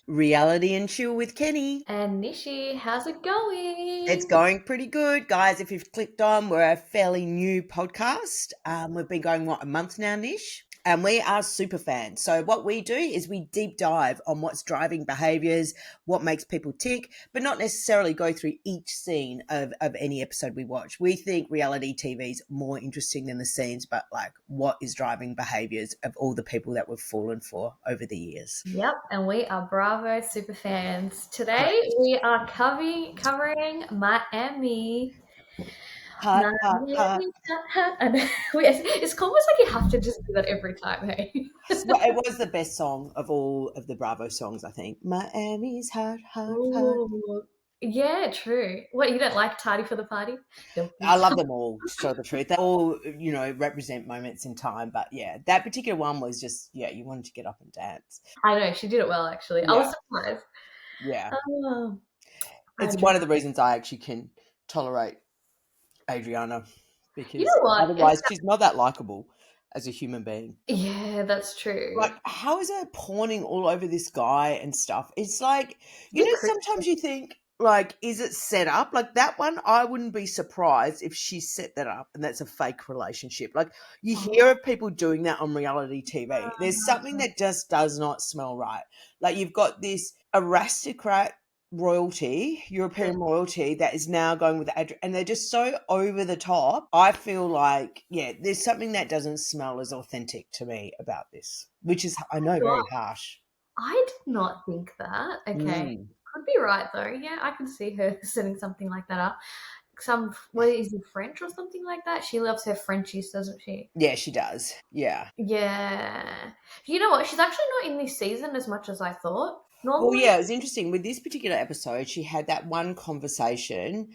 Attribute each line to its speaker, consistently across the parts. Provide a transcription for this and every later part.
Speaker 1: Reality and Chill with Kenny.
Speaker 2: And Nishi, how's it
Speaker 1: It's
Speaker 2: going?
Speaker 1: going pretty good, guys. If you've clicked on, we're a fairly new podcast. We've been going, a month now, Nish? And we are super fans. So what we do is we deep dive on what's driving behaviors, what makes people tick, but not necessarily go through each scene of any episode we watch. We think reality TV is more interesting than the scenes, but like what is driving behaviors of all the people that we've fallen for over the years.
Speaker 2: Yep, and we are Bravo super fans. Today
Speaker 1: Correct.
Speaker 2: we are covering Miami.
Speaker 1: Hot, hot, hot.
Speaker 2: Miami, and it's almost like you have to just do that every time, hey?
Speaker 1: Well, it was the best song of all of the Bravo songs, I think. Miami's hot, hot, hot.
Speaker 2: Ooh, yeah, true. What, you don't like Tardy for the Party?
Speaker 1: I love them all, to tell the truth. They all, represent moments in time. But yeah, that particular one was just, you wanted to get up and dance.
Speaker 2: I know, she did it well, actually. I
Speaker 1: Yeah,
Speaker 2: was surprised.
Speaker 1: yeah.
Speaker 2: Oh,
Speaker 1: It's
Speaker 2: Adriana.
Speaker 1: one of the reasons I actually can tolerate Adriana
Speaker 2: You
Speaker 1: because
Speaker 2: know what?
Speaker 1: otherwise she's not that likable as a human being.
Speaker 2: Yeah, that's true.
Speaker 1: Like, how is her pawning all over this guy and stuff? It's like,
Speaker 2: A bit
Speaker 1: sometimes you think, like, is it set up? Like that one, I wouldn't be surprised if she set that up and that's a fake relationship. Like, you hear of people doing that on reality TV. There's something that just does not smell right. Like, you've got this aristocrat royalty, European royalty, that is now going with and they're just so over the top. I feel like, there's something that doesn't smell as authentic to me about this, which is, I know,
Speaker 2: God,
Speaker 1: very harsh.
Speaker 2: I did not think that. Okay.
Speaker 1: Mm.
Speaker 2: Could be right though. Yeah, I can see her setting something like that up. What is it, French or something like that? She loves her Frenchies, doesn't she?
Speaker 1: Yeah, she does. Yeah.
Speaker 2: Yeah. You know what? She's actually not in this season as much as I thought.
Speaker 1: Well,
Speaker 2: Normally,
Speaker 1: yeah, it was interesting. With this particular episode, she had that one conversation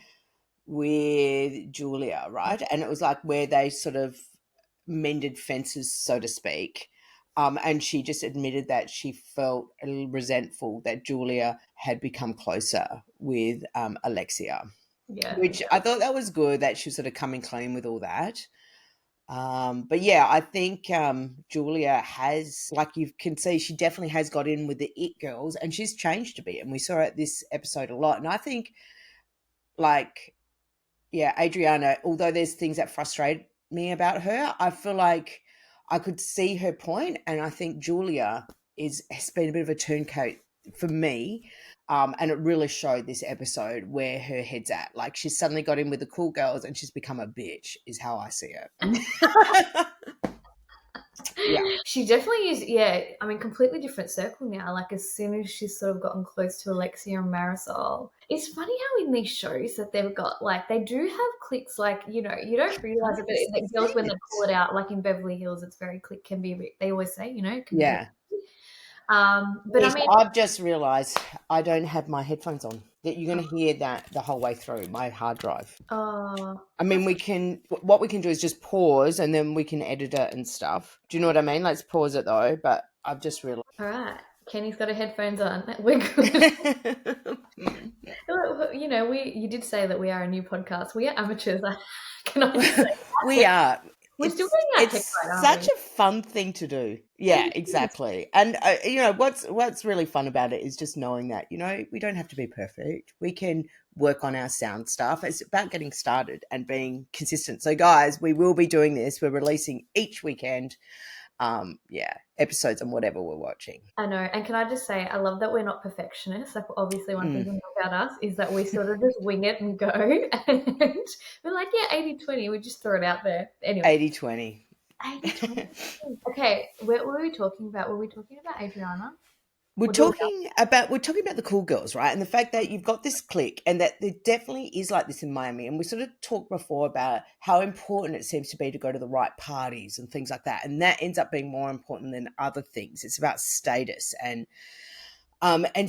Speaker 1: with Julia, right? And it was like where they sort of mended fences, so to speak. And she just admitted that she felt a little resentful that Julia had become closer with Alexia,
Speaker 2: yeah.
Speaker 1: which I thought that was good that she was sort of coming clean with all that. But yeah, I think Julia has, like you can see, she definitely has got in with the it girls and she's changed a bit. And we saw it this episode a lot. And I think, like, yeah, Adriana, although there's things that frustrate me about her, I feel like I could see her point, and I think Julia has been a bit of a turncoat for me. And it really showed this episode where her head's at. Like, she's suddenly got in with the cool girls and she's become a bitch, is how I see it. Yeah.
Speaker 2: She definitely is, yeah, I mean, completely different circle now. Like, as soon as she's sort of gotten close to Alexia and Marisol, it's funny how in these shows that they've got, like, they do have cliques, like, you don't realize it, but like girls, when they call it out, like in Beverly Hills, it's very click, can be, they always say, can be.
Speaker 1: Yeah.
Speaker 2: But I
Speaker 1: Yes,
Speaker 2: mean,
Speaker 1: I've just realised I don't have my headphones on. That you're going to hear that the whole way through my hard drive.
Speaker 2: oh,
Speaker 1: I mean, what we can do is just pause and then we can edit it and stuff. Do you know what I mean? Let's pause it though. But I've just realised.
Speaker 2: all right. Kenny's got her headphones on. We're good. You did say that we are a new podcast. We are amateurs. Can I just say
Speaker 1: We are.
Speaker 2: we're still getting our tech
Speaker 1: It's
Speaker 2: right, aren't
Speaker 1: such
Speaker 2: we?
Speaker 1: a fun thing to do. Yeah, exactly. And what's really fun about it is just knowing that we don't have to be perfect. We can work on our sound stuff. It's about getting started and being consistent. So, guys, we will be doing this. We're releasing each weekend. Episodes on whatever we're watching.
Speaker 2: I know. And can I just say, I love that we're not perfectionists. Like, obviously, one thing
Speaker 1: Mm.
Speaker 2: you know about us is that we sort of just wing it and go. And we're like, yeah, 80-20. We just throw it out there. Anyway,
Speaker 1: 80-20.
Speaker 2: 80-20. Okay, what were we talking about? Were we talking about Adriana?
Speaker 1: We're
Speaker 2: Or Julia?
Speaker 1: talking about the cool girls, right? And the fact that you've got this clique and that there definitely is like this in Miami. And we sort of talked before about how important it seems to be to go to the right parties and things like that. And that ends up being more important than other things. It's about status. And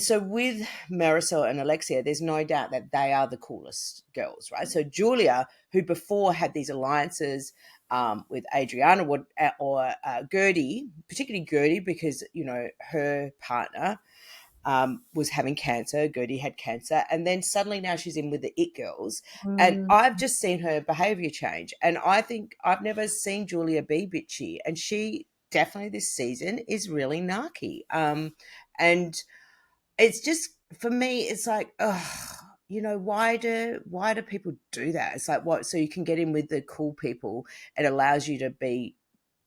Speaker 1: so with Marisol and Alexia, there's no doubt that they are the coolest girls, right? So Julia, who before had these alliances with Adriana or Gertie, particularly Gertie, because her partner was having cancer. Gertie had cancer, and then suddenly now she's in with the it girls, and
Speaker 2: Mm,
Speaker 1: I've just seen her behaviour change, and I think I've never seen Julia be bitchy, and she definitely this season is really narky, and it's just for me, it's like, why do people do that? It's like, what, so you can get in with the cool people. It allows you to be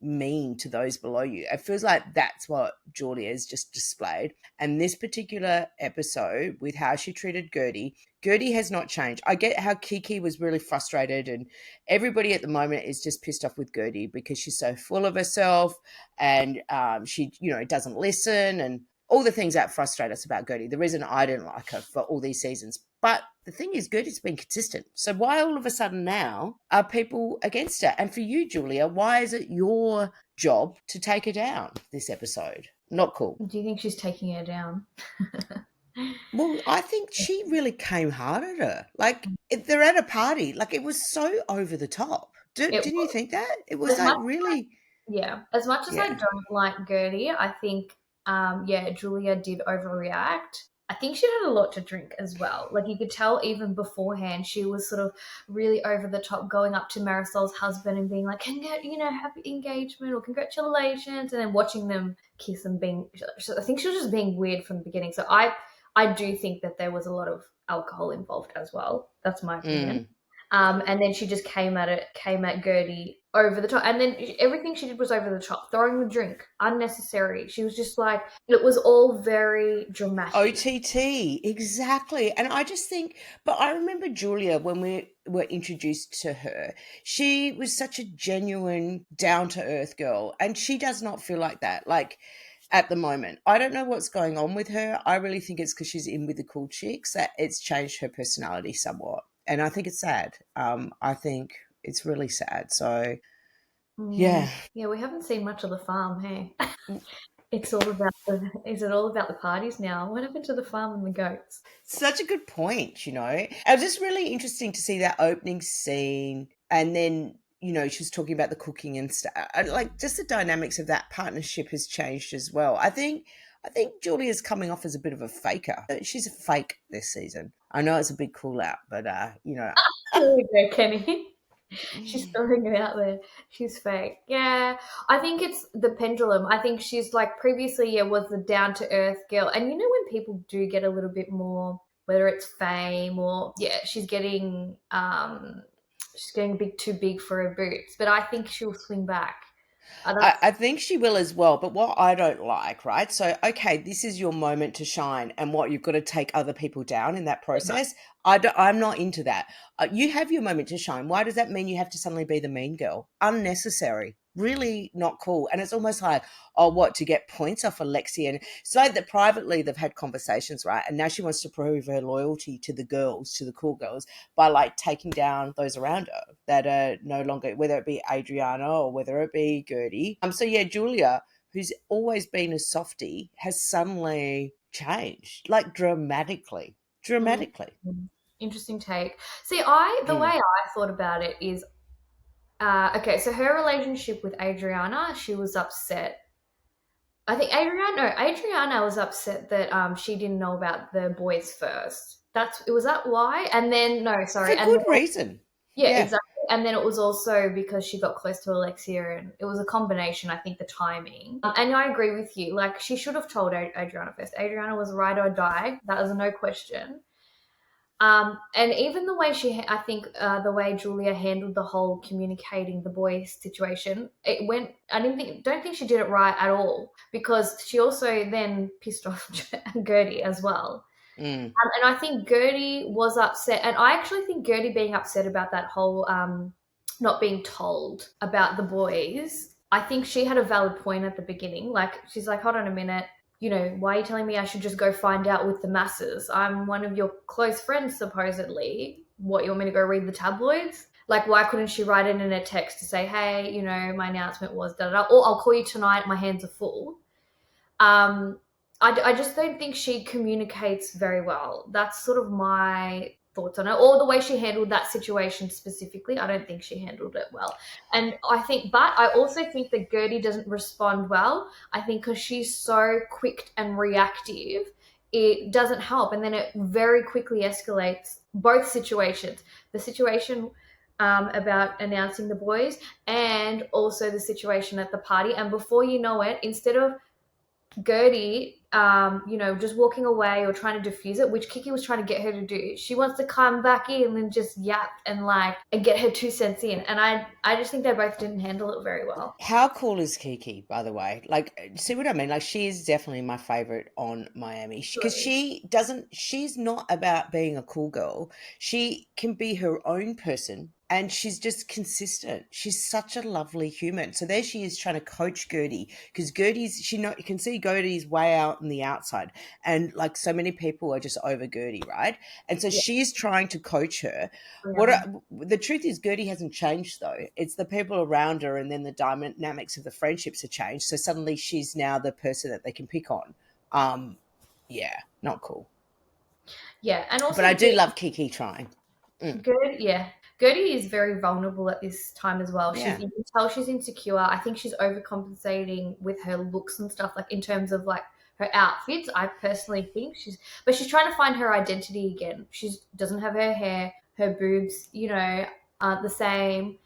Speaker 1: mean to those below you. It feels like that's what Julia has just displayed. And this particular episode, with how she treated Gertie has not changed. I get how Kiki was really frustrated, and everybody at the moment is just pissed off with Gertie because she's so full of herself, and she, doesn't listen, and all the things that frustrate us about Gertie. The reason I didn't like her for all these seasons. But the thing is, Gertie's been consistent. So why all of a sudden now are people against her? And for you, Julia, why is it your job to take her down this episode? Not cool.
Speaker 2: Do you think she's taking her down?
Speaker 1: Well, I think she really came hard at her. Like, if they're at a party. Like, it was so over the top.
Speaker 2: It
Speaker 1: Didn't you
Speaker 2: was.
Speaker 1: think that? It was
Speaker 2: As
Speaker 1: like
Speaker 2: much
Speaker 1: really,
Speaker 2: Yeah, as much as I
Speaker 1: yeah.
Speaker 2: don't like Gertie, I think, yeah, Julia did overreact. I think she had a lot to drink as well. Like you could tell even beforehand, she was sort of really over the top, going up to Marisol's husband and being like, happy engagement or congratulations, and then watching them kiss and being. I think she was just being weird from the beginning. So I do think that there was a lot of alcohol involved as well. That's my opinion.
Speaker 1: Mm.
Speaker 2: And then she just came at Gertie over the top. And then everything she did was over the top, throwing the drink, unnecessary. She was just like, it was all very dramatic.
Speaker 1: OTT, exactly. And I just think, but I remember Julia when we were introduced to her, she was such a genuine, down to earth girl. And she does not feel like that. Like, at the moment, I don't know what's going on with her. I really think it's because she's in with the cool chicks that it's changed her personality somewhat. And I think it's sad. I think it's really sad. So,
Speaker 2: Mm,
Speaker 1: yeah.
Speaker 2: yeah, we haven't seen much of the farm, hey?
Speaker 1: Mm.
Speaker 2: Is it all about the parties now? What happened to the farm and the goats?
Speaker 1: Such a good point, you know. It was just really interesting to see that opening scene, and then, she was talking about the cooking and stuff. Like, just the dynamics of that partnership has changed as well. I think Julia's coming off as a bit of a faker. She's a fake this season. I know it's a big call out, but
Speaker 2: Here we go, Kenny. She's throwing it out there. She's fake. Yeah, I think it's the pendulum. I think she's like previously, yeah, was the down to earth girl. And when people do get a little bit more, whether it's fame or yeah, she's getting a bit too big for her boots. But I think she'll swing back.
Speaker 1: I,
Speaker 2: That's
Speaker 1: I think she will as well. But what I don't like, right? So, okay, this is your moment to shine, and what you've got to take other people down in that process. I'm not into that. You have your moment to shine. Why does that mean you have to suddenly be the mean girl? Unnecessary. Really not cool. And it's almost like, oh, what, to get points off Alexia? And so that privately they've had conversations, right? And now she wants to prove her loyalty to the girls, to the cool girls, by like taking down those around her that are no longer, whether it be Adriana or whether it be Gertie. So yeah, Julia, who's always been a softie, has suddenly changed, like dramatically.
Speaker 2: mm,
Speaker 1: Dramatically.
Speaker 2: interesting take. See, the way
Speaker 1: Mm.
Speaker 2: I thought about it is, okay, so her relationship with Adriana, she was upset. I think Adriana was upset that she didn't know about the boys first. Was that why? And then no, sorry,
Speaker 1: For
Speaker 2: and then,
Speaker 1: good reason.
Speaker 2: yeah,
Speaker 1: Yeah.
Speaker 2: exactly. And then it was also because she got close to Alexia, and it was a combination. I think the timing. And I agree with you. Like she should have told Adriana first. Adriana was ride or die. That was no question. And even the way I think the way Julia handled the whole communicating the boy situation, it went. Don't think she did it right at all because she also then pissed off Gertie as well.
Speaker 1: Mm.
Speaker 2: And I think Gertie was upset, and I actually think Gertie being upset about that whole not being told about the boys. I think she had a valid point at the beginning. Like she's like, hold on a minute, why are you telling me I should just go find out with the masses? I'm one of your close friends, supposedly. What, you want me to go read the tabloids? Like, why couldn't she write it in a text to say, hey, my announcement was da da da, or I'll call you tonight, my hands are full. Um, I just don't think she communicates very well. That's sort of my thoughts on it. Or the way she handled that situation specifically, I don't think she handled it well. And but I also think that Gertie doesn't respond well. I think because she's so quick and reactive, it doesn't help. And then it very quickly escalates both situations. The situation about announcing the boys and also the situation at the party. And before you know it, instead of Gertie just walking away or trying to diffuse it, which Kiki was trying to get her to do. She wants to come back in and just yap and get her 2 cents in. And I just think they both didn't handle it very well.
Speaker 1: How cool is Kiki, by the way? Like, see what I mean? Like, she is definitely my favorite on Miami because
Speaker 2: Really.
Speaker 1: she's not about being a cool girl. She can be her own person and she's just consistent. She's such a lovely human. So there she is trying to coach Gertie because you can see Gertie's way out on the outside. And like so many people are just over Gertie, right? And so
Speaker 2: Yeah.
Speaker 1: she's trying to coach her.
Speaker 2: Yeah.
Speaker 1: The truth is, Gertie hasn't changed though. It's the people around her, and then the dynamics of the friendships have changed. So suddenly, she's now the person that they can pick on. Um, yeah, not cool.
Speaker 2: Yeah. And
Speaker 1: But
Speaker 2: also,
Speaker 1: I do love Kiki trying. Mm,
Speaker 2: Yeah. Gertie is very vulnerable at this time as well.
Speaker 1: yeah,
Speaker 2: You can tell she's insecure. I think she's overcompensating with her looks and stuff, like in terms of like her outfits. I personally think but she's trying to find her identity again. She doesn't have her hair, her boobs, aren't the same.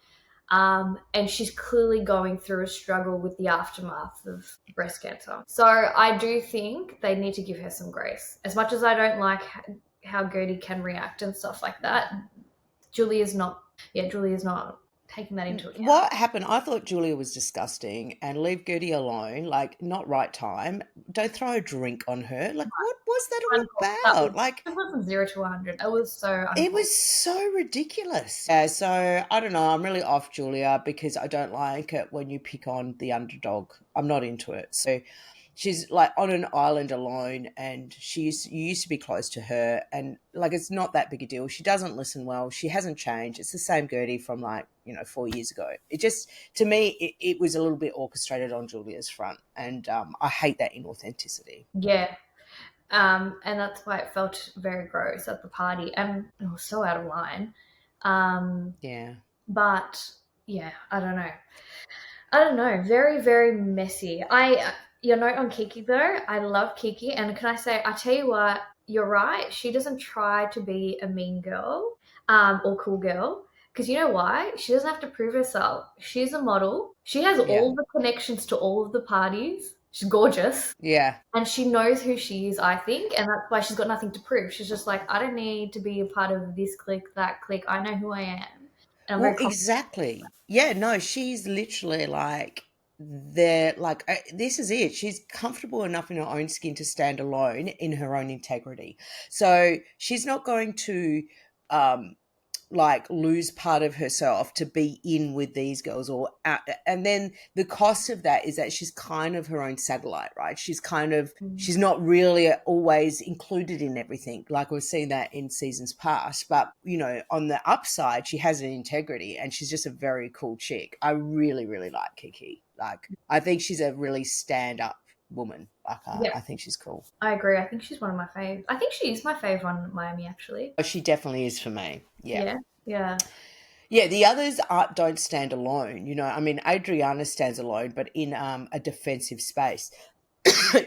Speaker 2: And she's clearly going through a struggle with the aftermath of breast cancer. So I do think they need to give her some grace. As much as I don't like how Gertie can react and stuff like that, Julia's not. Yeah, Julia's not taking that into account.
Speaker 1: what happened? I thought Julia was disgusting, and leave Gertie alone. Like, not right time. Don't throw a drink on her. Like, what was that all
Speaker 2: Uncalled.
Speaker 1: about? Like,
Speaker 2: It was from 0 to 100. It was so
Speaker 1: it
Speaker 2: uncalled.
Speaker 1: was so ridiculous. Yeah, so I don't know. I'm really off Julia because I don't like it when you pick on the underdog. I'm not into it. So she's like on an island alone, and you used to be close to her, and like it's not that big a deal. She doesn't listen well. She hasn't changed. It's the same Gertie from 4 years ago. It just to me it was a little bit orchestrated on Julia's front, and I hate that inauthenticity.
Speaker 2: Yeah. And that's why it felt very gross at the party, and it was so out of line. Um,
Speaker 1: Yeah.
Speaker 2: but yeah, I don't know. I don't know. Very, very messy. Your note on Kiki though, I love Kiki. And can I say, I tell you what, you're right. She doesn't try to be a mean girl, or cool girl. Because you know why? She doesn't have to prove herself. She's a model. She has
Speaker 1: Yeah.
Speaker 2: all the connections to all of the parties. She's gorgeous.
Speaker 1: Yeah.
Speaker 2: And she knows who she is, I think. And that's why she's got nothing to prove. She's just like, I don't need to be a part of this clique, that clique. I know who I am. And I'm very
Speaker 1: Well,
Speaker 2: confident.
Speaker 1: exactly. Yeah, no, she's literally like they're like this is it. She's comfortable enough in her own skin to stand alone in her own integrity. So she's not going to um like lose part of herself to be in with these girls or out. And then the cost of that is that she's kind of her own satellite, right?
Speaker 2: Mm.
Speaker 1: She's not really always included in everything, like we've seen that in seasons past. But on the upside, she has an integrity and she's just a very cool chick. I really, really like Kiki. Like, I think she's a really stand up woman. Like,
Speaker 2: Yeah.
Speaker 1: I think she's cool.
Speaker 2: I agree. I think she's one of my faves. I think she is my fave on Miami, actually.
Speaker 1: Oh, she definitely is for me. Yeah.
Speaker 2: Yeah, yeah.
Speaker 1: Yeah, the others don't stand alone. I mean, Adriana stands alone, but in a defensive space.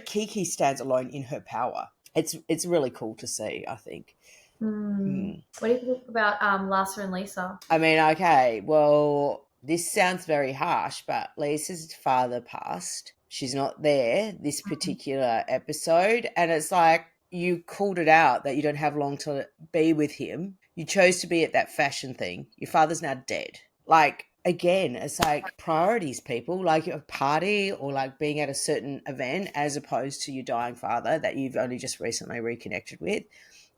Speaker 1: Kiki stands alone in her power. It's really cool to see, I think.
Speaker 2: Hmm.
Speaker 1: Mm.
Speaker 2: What do you think about Larsa and Lisa?
Speaker 1: I mean, okay, well, this sounds very harsh, but Lisa's father passed. She's not there this particular episode, and it's like you called it out that you don't have long to be with him. You chose to be at that fashion thing. Your father's now dead. Like, again, it's like priorities, people, like a party or like being at a certain event as opposed to your dying father that you've only just recently reconnected with.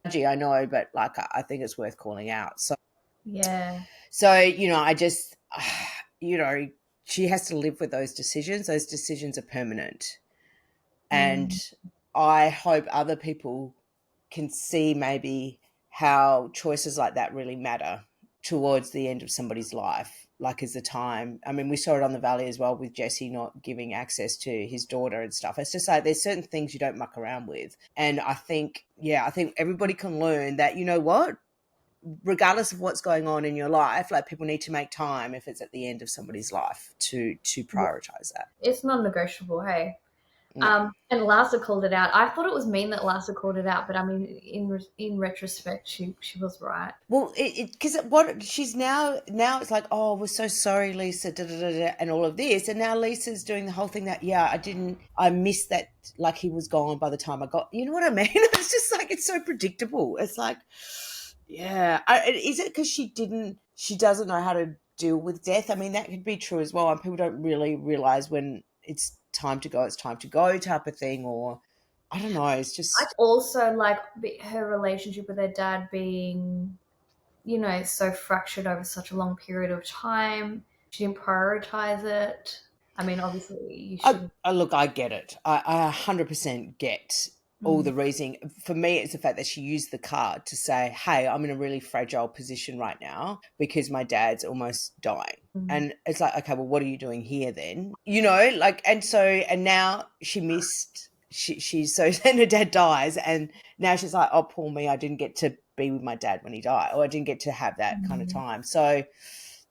Speaker 1: Gee, I know, but like I think it's worth calling out.
Speaker 2: Yeah.
Speaker 1: So, I just, you know, she has to live with those decisions. Those decisions are permanent. And
Speaker 2: Mm.
Speaker 1: I hope other people can see maybe how choices like that really matter towards the end of somebody's life. Like, is the time. I mean, we saw it on the Valley as well with Jesse not giving access to his daughter and stuff. It's just like there's certain things you don't muck around with. And I think everybody can learn that, you know what? Regardless of what's going on in your life, like people need to make time if it's at the end of somebody's life to
Speaker 2: Yeah.
Speaker 1: prioritize that.
Speaker 2: It's non-negotiable, hey.
Speaker 1: No.
Speaker 2: And Larsa called it out. I thought it was mean that Larsa called it out, but I mean, in retrospect, she was right.
Speaker 1: Well, because what she's now it's like, oh, we're so sorry, Lisa, da, da, da, da, and all of this, and now Lisa's doing the whole thing that, yeah, I missed that, like he was gone by the time I got, you know what I mean? It's just like it's so predictable. It's like, yeah, is it because she doesn't know how to deal with death? I mean, that could be true as well, and people don't really realize when it's time to go, it's time to go, type of thing, or I don't know. It's
Speaker 2: I
Speaker 1: just
Speaker 2: also like her relationship with her dad being, so fractured over such a long period of time. She didn't prioritize it. I mean, obviously, you should.
Speaker 1: Look, I get it. I 100% get all
Speaker 2: Mm,
Speaker 1: the reasoning. For me, it's the fact that she used the card to say, hey, I'm in a really fragile position right now because my dad's almost dying.
Speaker 2: mm,
Speaker 1: And it's like, okay, well, what are you doing here then? You know, like, and now she missed, she's so, then her dad dies, and now she's like, oh, poor me, I didn't get to be with my dad when he died, or I didn't get to have that kind of
Speaker 2: mm.
Speaker 1: time. So,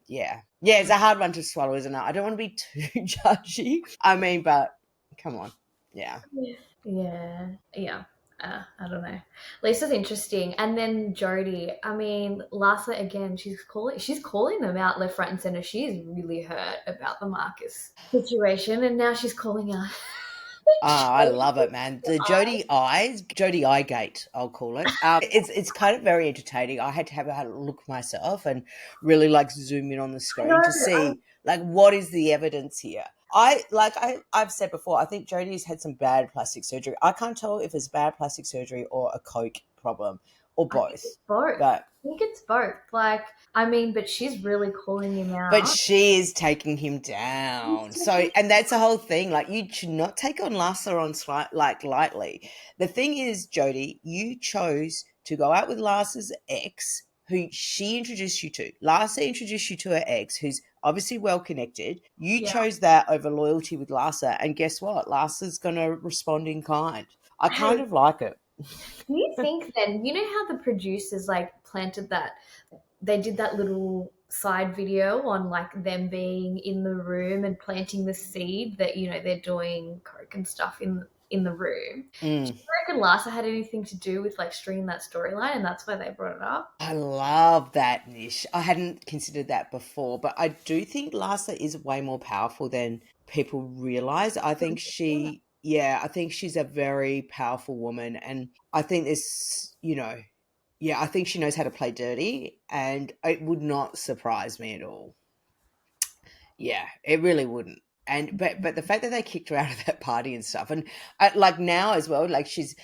Speaker 1: yeah. Yeah, it's a hard one to swallow, isn't it? I don't want to be too judgy. I mean, but come on. Yeah.
Speaker 2: Yeah, yeah. I don't know. Lisa's interesting, and then Jodie. I mean, Larsa again. She's calling them out left, right, and center. She is really hurt about the Marcus situation, and now she's calling out.
Speaker 1: Ah, I love it, man. The Jody Eye Gate, I'll call it. It's kind of very entertaining. I had to have a look myself and really like zoom in on the
Speaker 2: I
Speaker 1: screen to
Speaker 2: know.
Speaker 1: see like what is the evidence here. I've said before, I think Jodie's had some bad plastic surgery. I can't tell if it's bad plastic surgery or a coke problem or
Speaker 2: I think it's
Speaker 1: both.
Speaker 2: both.
Speaker 1: But
Speaker 2: I think it's both. Like, I mean, but she's really calling him
Speaker 1: But
Speaker 2: out.
Speaker 1: she is taking him down. So, and that's the whole thing. Like, you should not take on Larsa on like lightly. The thing is, Jodie, you chose to go out with Larsa's ex, who she introduced you to. Larsa introduced you to her ex, who's obviously well connected. You
Speaker 2: Yeah.
Speaker 1: chose that over loyalty with Larsa, and guess what? Larsa's going to respond in kind. I kind
Speaker 2: Hey,
Speaker 1: of like it.
Speaker 2: do you think then, how the producers like planted that, they did that little side video on like them being in the room and planting the seed that, they're doing coke and stuff in the room. Do
Speaker 1: Mm.
Speaker 2: you reckon Larsa had anything to do with like stringing that storyline and that's why they brought it up?
Speaker 1: I love that niche. I hadn't considered that before, but I do think Larsa is way more powerful than people realize. I think she's a very powerful woman. And I think yeah, I think she knows how to play dirty. And it would not surprise me at all. Yeah, it really wouldn't. And but the fact that they kicked her out of that party and stuff, and like now as well, like she's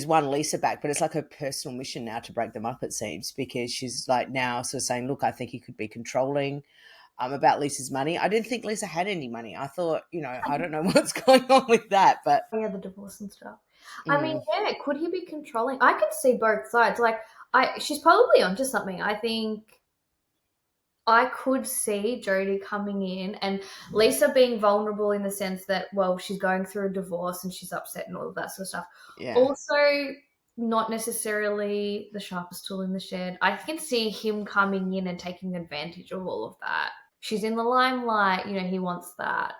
Speaker 1: won Lisa back, but it's like her personal mission now to break them up. It seems because she's like now sort of saying, "Look, I think he could be controlling about Lisa's money." I didn't think Lisa had any money. I thought, I don't know what's going on with that, but
Speaker 2: Yeah, the divorce and stuff. I mean,
Speaker 1: mm,
Speaker 2: yeah, could he be controlling? I could see both sides. Like, she's probably onto something. I think I could see Jodie coming in and Lisa being vulnerable in the sense that, well, she's going through a divorce and she's upset and all of that sort of stuff.
Speaker 1: yeah.
Speaker 2: Also, not necessarily the sharpest tool in the shed. I can see him coming in and taking advantage of all of that. She's in the limelight, he wants that.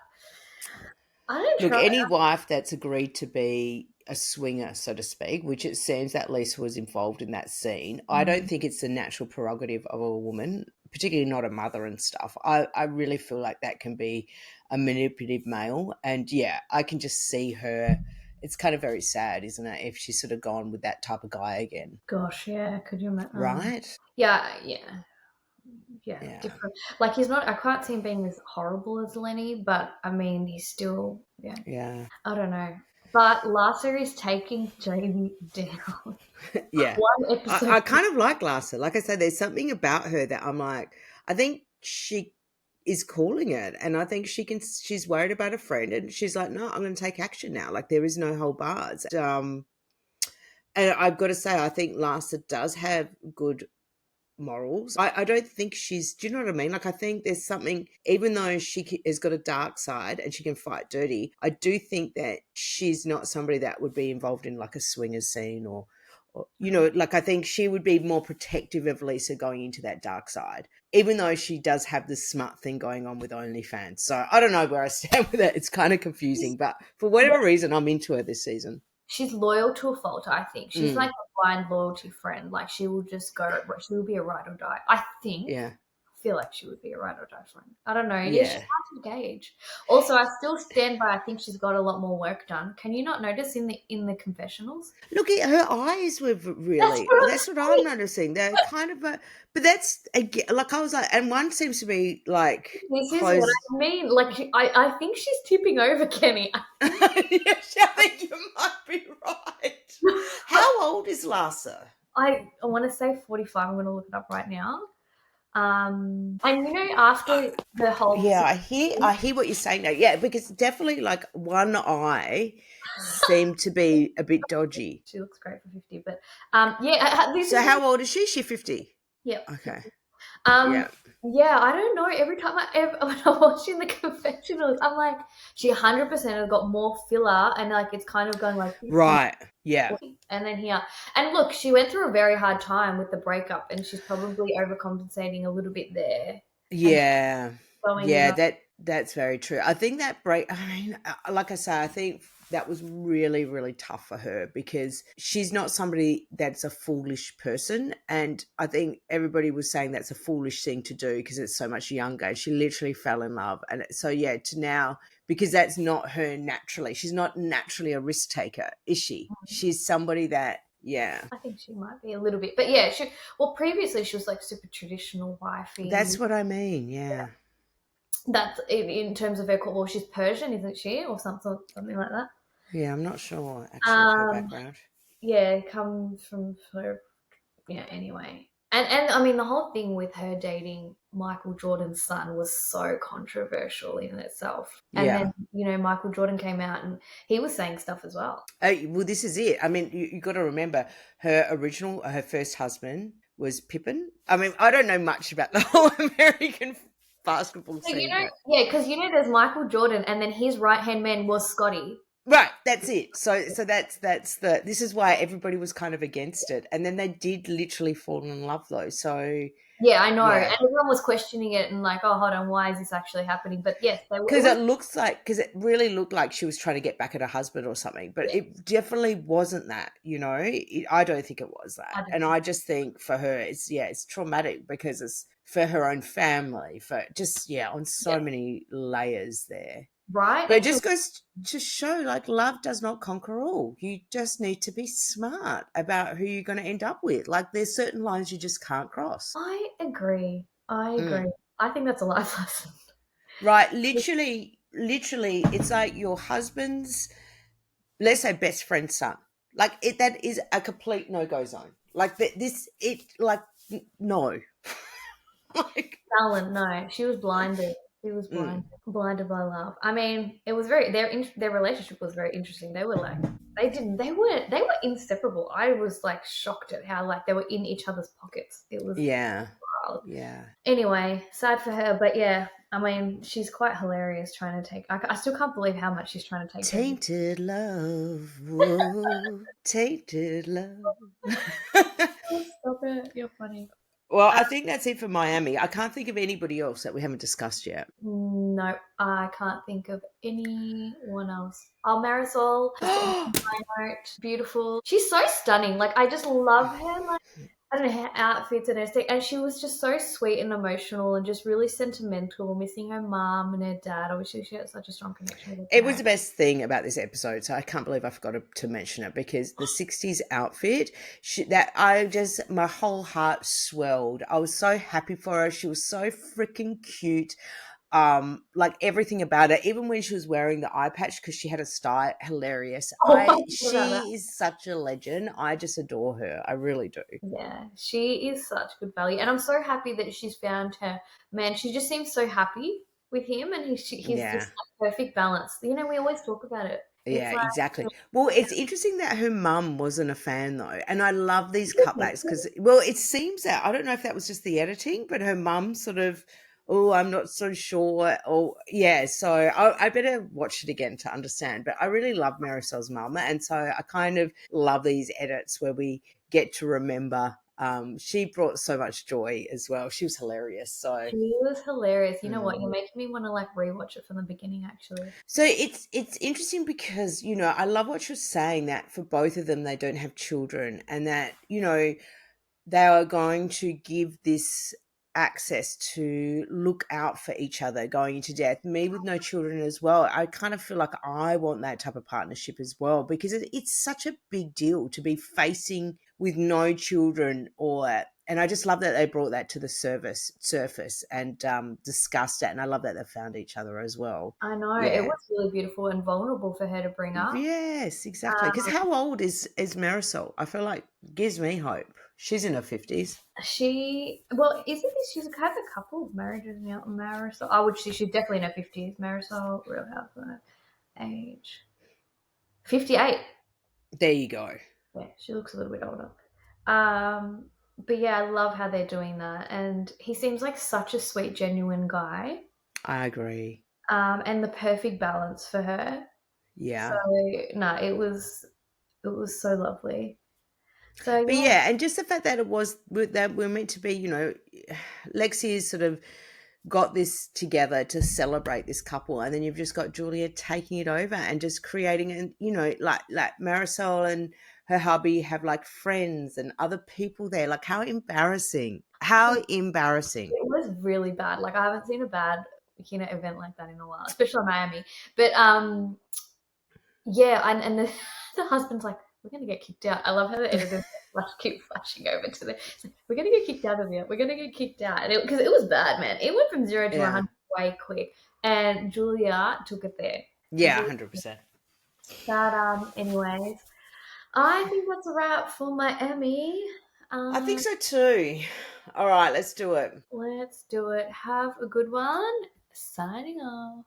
Speaker 2: I don't
Speaker 1: Look,
Speaker 2: trust.
Speaker 1: any wife that's agreed to be a swinger, so to speak, which it seems that Lisa was involved in that scene, I don't think it's the natural prerogative of a woman, particularly not a mother and stuff. I really feel like that can be a manipulative male. And yeah, I can just see her. It's kind of very sad, isn't it, if she's sort of gone with that type of guy again,
Speaker 2: Gosh, yeah, could you imagine?
Speaker 1: right?
Speaker 2: Yeah, yeah, yeah,
Speaker 1: Yeah.
Speaker 2: different. Like he's not. I can't see him being as horrible as Lenny, but I mean, he's still. Yeah,
Speaker 1: Yeah.
Speaker 2: I don't know. But Larsa is taking Jamie down.
Speaker 1: Yeah.
Speaker 2: One episode.
Speaker 1: I kind of like Larsa. Like I said, there's something about her that I'm like, I think she is calling it. And I think she's worried about a friend and she's like, no, I'm going to take action now. Like there is no hold bars. And I've got to say, I think Larsa does have good morals. I don't think do you know what I mean? Like, I think there's something, even though has got a dark side and she can fight dirty, I do think that she's not somebody that would be involved in like a swingers scene You know, like I think she would be more protective of Lisa going into that dark side, even though she does have this smart thing going on with OnlyFans. So I don't know where I stand with it. It's kind of confusing, but for whatever reason, I'm into her this season.
Speaker 2: She's loyal to a fault, I think. She's like
Speaker 1: Mm,
Speaker 2: a blind loyalty friend. Like she will just go, she will be a ride or die. I think.
Speaker 1: yeah,
Speaker 2: I feel like she would be a ride or die friend. I don't know. Yeah, she's
Speaker 1: yeah.
Speaker 2: hard to gauge. Also, I still stand by. I think she's got a lot more work done. Can you not notice in the confessionals?
Speaker 1: Look at her eyes were
Speaker 2: That's
Speaker 1: really.
Speaker 2: what I'm
Speaker 1: That's what I'm
Speaker 2: saying.
Speaker 1: noticing. They're kind of a, but that's like I was like, and one seems to be like
Speaker 2: This is what
Speaker 1: closed.
Speaker 2: I mean. Like, I think she's tipping over, Kenny. I think,
Speaker 1: Yes, I think you might be right. How old is Larsa?
Speaker 2: I want to say 45. I'm going to look it up right now. And after the whole
Speaker 1: Yeah, I hear what you're saying now. Yeah, because definitely like one eye seemed to be a bit dodgy.
Speaker 2: she looks great for 50, but yeah, this
Speaker 1: So
Speaker 2: is
Speaker 1: how old is she? She 50.
Speaker 2: yeah.
Speaker 1: Okay.
Speaker 2: Um,
Speaker 1: Yeah.
Speaker 2: yeah, I don't know. Every time when I'm watching the confessionals, I'm like, she 100% has got more filler, and like it's kind of going like this and
Speaker 1: Right. Yeah.
Speaker 2: and then here. And look, she went through a very hard time with the breakup, and she's probably overcompensating a little bit there, and
Speaker 1: Yeah.
Speaker 2: going,
Speaker 1: Yeah, that's very true. I think that break, I mean, like I say, I think that was really, really tough for her because she's not somebody that's a foolish person. And I think everybody was saying that's a foolish thing to do because it's so much younger. She literally fell in love. And so, yeah, to now, because that's not her naturally. She's not naturally a risk taker, is she? She's somebody that, yeah,
Speaker 2: I think she might be a little bit, but yeah, previously she was like super traditional wifey.
Speaker 1: that's what I mean. Yeah.
Speaker 2: That's in terms of her, well, she's Persian, isn't she, or something like that.
Speaker 1: Yeah, I'm not sure actually of her
Speaker 2: Um,
Speaker 1: background.
Speaker 2: yeah, comes from her. Yeah. Anyway, and I mean the whole thing with her dating Michael Jordan's son was so controversial in itself. And
Speaker 1: Yeah.
Speaker 2: then Michael Jordan came out and he was saying stuff as well.
Speaker 1: Well, this is it. I mean, you got to remember her first husband was Pippen. I mean, I don't know much about the whole American basketball
Speaker 2: So
Speaker 1: scene, but
Speaker 2: yeah, because there's Michael Jordan, and then his right hand man was Scotty.
Speaker 1: right, that's it. So that's the. This is why everybody was kind of against it, and then they did literally fall in love though. So
Speaker 2: Yeah, I know, and
Speaker 1: yeah,
Speaker 2: everyone was questioning it and like, oh, hold on, why is this actually happening? But yes, it
Speaker 1: because
Speaker 2: was.
Speaker 1: it really looked like she was trying to get back at her husband or something, but
Speaker 2: Yeah,
Speaker 1: it definitely wasn't that. I don't think it was
Speaker 2: I
Speaker 1: that,
Speaker 2: don't
Speaker 1: and
Speaker 2: think.
Speaker 1: I just think for her, it's traumatic because it's for her own family, for just on so
Speaker 2: Yeah,
Speaker 1: many layers there.
Speaker 2: right.
Speaker 1: But it
Speaker 2: And she
Speaker 1: just goes to show, like, love does not conquer all. You just need to be smart about who you're going to end up with. Like, there's certain lines you just can't cross.
Speaker 2: I agree. I
Speaker 1: Mm.
Speaker 2: agree. I think that's a life lesson.
Speaker 1: Right, literally, it's like your husband's, let's say, best friend's son. Like it, that is a complete no-go zone. Like no, like,
Speaker 2: Alan, no, she was blinded. She was
Speaker 1: mm,
Speaker 2: blinded by love. I mean, it was very their relationship was very interesting. They were like they were inseparable. I was like shocked at how like they were in each other's pockets. It was
Speaker 1: yeah,
Speaker 2: wild.
Speaker 1: yeah.
Speaker 2: Anyway, sad for her, but yeah, I mean, she's quite hilarious trying to take. I still can't believe how much she's trying to take her.
Speaker 1: Tainted love, whoa, tainted love.
Speaker 2: Oh, stop it! You're funny.
Speaker 1: Well, I think that's it for Miami. I can't think of anybody else that we haven't discussed yet.
Speaker 2: No, I can't think of anyone else. Oh, Marisol, just to end on my note, beautiful. She's so stunning. Like I just love her. Like I don't know her outfits and everything, and she was just so sweet and emotional and just really sentimental, missing her mom and her dad. Obviously, she had such a strong connection with her
Speaker 1: It was
Speaker 2: parents.
Speaker 1: the best thing about this episode, so I can't believe I forgot to mention it because the '60s outfit, my whole heart swelled. I was so happy for her. She was so freaking cute. Like everything about it, even when she was wearing the eye patch because she had a style, hilarious.
Speaker 2: Oh, I forgot about that.
Speaker 1: She is such a legend. I just adore her. I really do.
Speaker 2: Yeah, she is such good value, and I'm so happy that she's found her man. She just seems so happy with him, and he's
Speaker 1: Yeah.
Speaker 2: just like perfect balance. We always talk about it. It's
Speaker 1: Yeah,
Speaker 2: like
Speaker 1: exactly. Well, it's interesting that her mum wasn't a fan though, and I love these cutbacks because, well, it seems that I don't know if that was just the editing, but her mum sort of oh, I'm not so sure. Oh, yeah. So I better watch it again to understand. But I really love Marisol's mum. And so I kind of love these edits where we get to remember. She brought so much joy as well. She was hilarious. So,
Speaker 2: She was hilarious. You know what?
Speaker 1: mm.
Speaker 2: You're making me want to like rewatch it from the beginning, actually.
Speaker 1: So it's interesting because I love what you're saying that for both of them they don't have children and that they are going to give this access to look out for each other going into death. Me with no children as well. I kind of feel like I want that type of partnership as well because it's such a big deal to be facing with no children or. And I just love that they brought that to the surface and discussed it. And I love that they found each other as well.
Speaker 2: I know it
Speaker 1: Yeah.
Speaker 2: was really beautiful and vulnerable for her to bring up.
Speaker 1: Yes, exactly. Because
Speaker 2: Um,
Speaker 1: how old is Marisol? I feel like gives me hope. She's in her 50s.
Speaker 2: isn't this? She's had a couple of marriages now. Marisol, I would. She's definitely in her 50s. Marisol, Real Housewives, age 58.
Speaker 1: There you go.
Speaker 2: Yeah, she looks a little bit older. Um, but yeah, I love how they're doing that, and he seems like such a sweet, genuine guy.
Speaker 1: I agree.
Speaker 2: And the perfect balance for her. So
Speaker 1: Yeah.
Speaker 2: no, it was so lovely. So
Speaker 1: But
Speaker 2: yeah,
Speaker 1: yeah, and just the fact that that we're meant to be, Lexi has sort of got this together to celebrate this couple, and then you've just got Julia taking it over and just creating, and like Marisol and her hubby have like friends and other people there. Like how embarrassing! How embarrassing!
Speaker 2: it was really bad. Like I haven't seen a bad event like that in a while, especially in Miami. But yeah, and the husband's like, "We're gonna get kicked out." I love how the editors like keep flashing over to the. It's like, "We're gonna get kicked out of here. We're gonna get kicked out," and because it was bad, man. It went from 0 to 100
Speaker 1: Yeah,
Speaker 2: way quick, and Julia took it there.
Speaker 1: yeah,
Speaker 2: Julia-
Speaker 1: 100%.
Speaker 2: But anyways, I think that's a wrap for Miami.
Speaker 1: I think
Speaker 2: Um,
Speaker 1: so too. All right, let's do it.
Speaker 2: let's do it. Have a good one. Signing off.